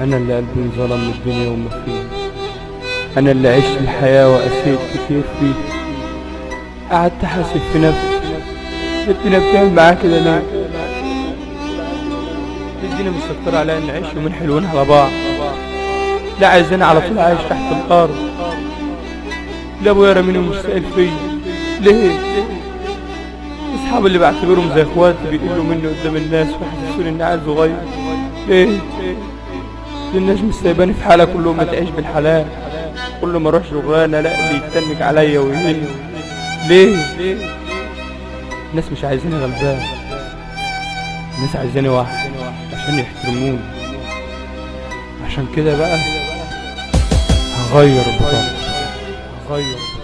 أنا اللي قلبي انظلم من الدنيا وما فيها، أنا اللي عشت الحياة وقسيت كتير فيها. قعدت حاسب في نفسي، الدنيا بتعمل معاك كده ليه؟ الدنيا مستكترة عليا إن نعيش يومين حلوين على بعض، لا عايزاني على طول عايش تحت الأرض. لا أبويا راميني ومش سائل فيا ليه؟ أصحابي اللي بعتبرهم زي إخواتي بيقلوا مني قدام الناس ويحسسوني إني عيل صغير ليه؟ الناس مش سايباني في حالة، كلهم ما تعيش بالحلال. كل ما اروح شغلانه الاقي اللي يتنك عليا ويهني ليه؟ الناس مش عايزيني غلبان، الناس عايزاني واحد عشان يحترموني. عشان كده بقى هغير البطاقة، هغير البطاقة.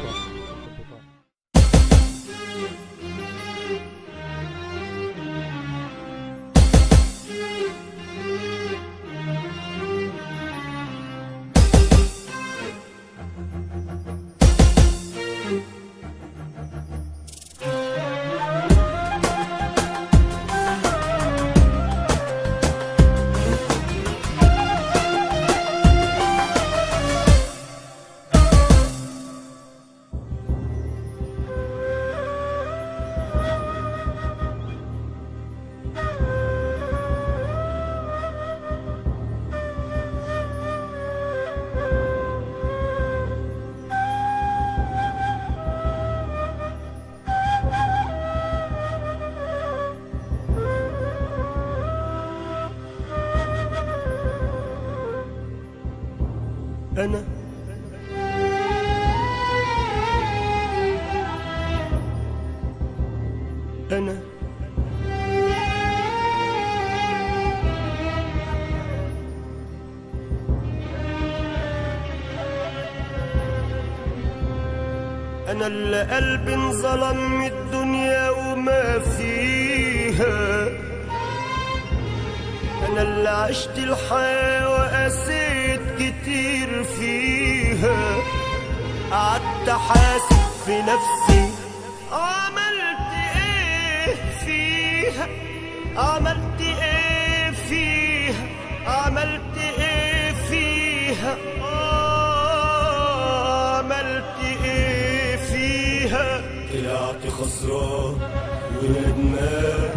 أنا اللي قلبي انظلم من الدنيا وما فيها، أنا اللي عشت الحياة وقسيت كتير فيها. قعدت حاسب في نفسي عملت ايه فيها، عملت ايه فيها، عملت ايه فيها، عملت ايه فيها. طلعت خسران وندمان،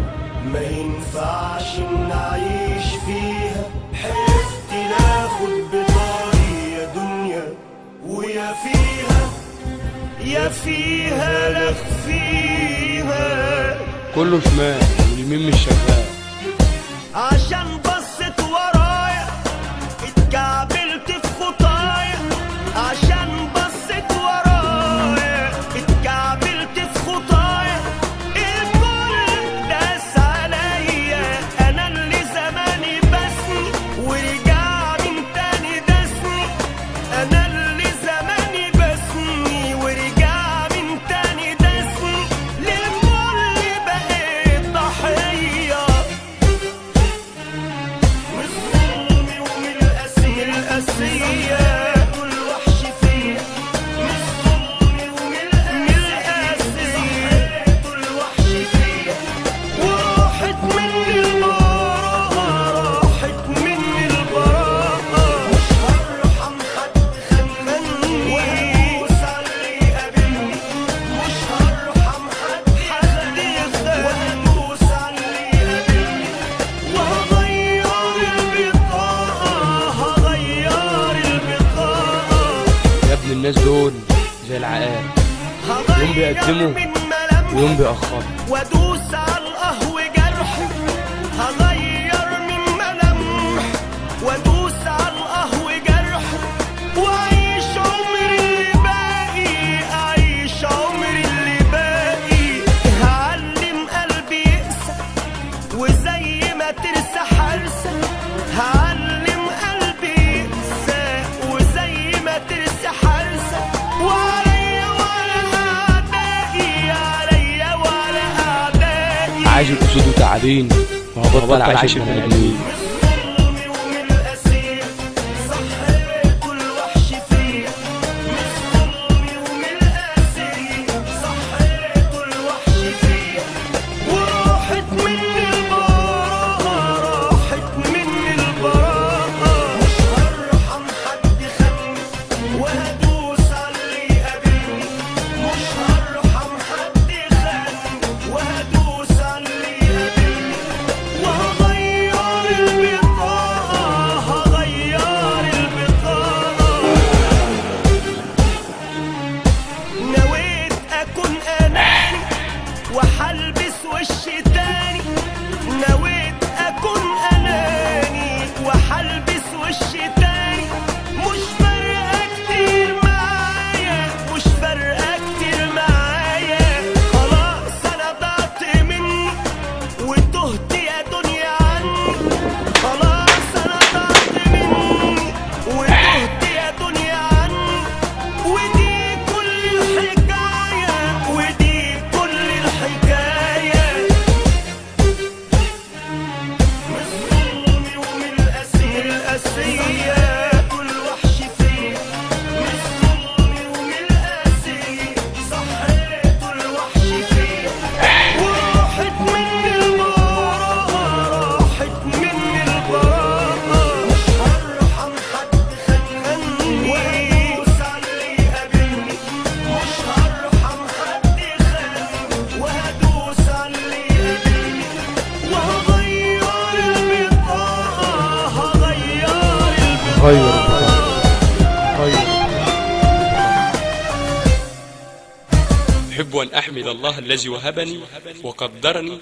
ما ينفعش ان اعيش فيها. حلفت ناخد بطاري يا دنيا ويا فيها، يا فيها لك فيها. كله شمال واليمين مش شغال. عشان بصت ورايا اتكعبلت في خطايا، عشان بصت ورايا اتكعبلت في خطايا. الكل داس عليا، انا اللي زماني بسني ورجع من تاني داسني. انا اللي زماني بسني ورجع من تاني داسني. للكل بقيت ضحية من الظلم ومن القاسية. كل وحش فيا من الظلم ومن القاسية. كل وحش فيا وراحت مني البراءة، راحت مني البراءة. مش هرحم حد خانني وهدوس على اللي قابلني. مش هرحم حد خانني وهدوس على اللي قابلني. وهغير البطاقة، هغير البطاقة. يا ابن الناس دول زي العقال، يوم بيقدموا ويوم بيأخروا. وادوس على القهوة جرحي، هغير من ملامح. وادوس على القهوة جرحي واعيش عمري اللي باقي، اعيش عمري اللي باقي. هعلم قلبي يقسى وزي ما ترسى حرسة. هعلم قلبي يقسى وزي ما ترسى حرسة. وعليا وعلى اعدائي، عليا وعلى اعدائي. عايش الأسود وتعبين وهبطل عايش المناديل. الظلم ومن القاسية صحيت كل وحش فيا. من الظلم ومن القاسية صحيت كل وحش فيا. وراحت مني البراءة، راحت مني البراءة. مش غير غير. أحب أن أحمد الله الذي وهبني وقدرني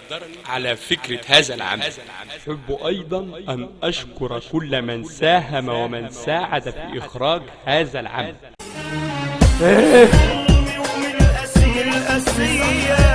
على فكرة هذا العمل. أحب أيضا أن أشكر كل من ساهم ومن ساعد في إخراج هذا العمل. ومن الأسية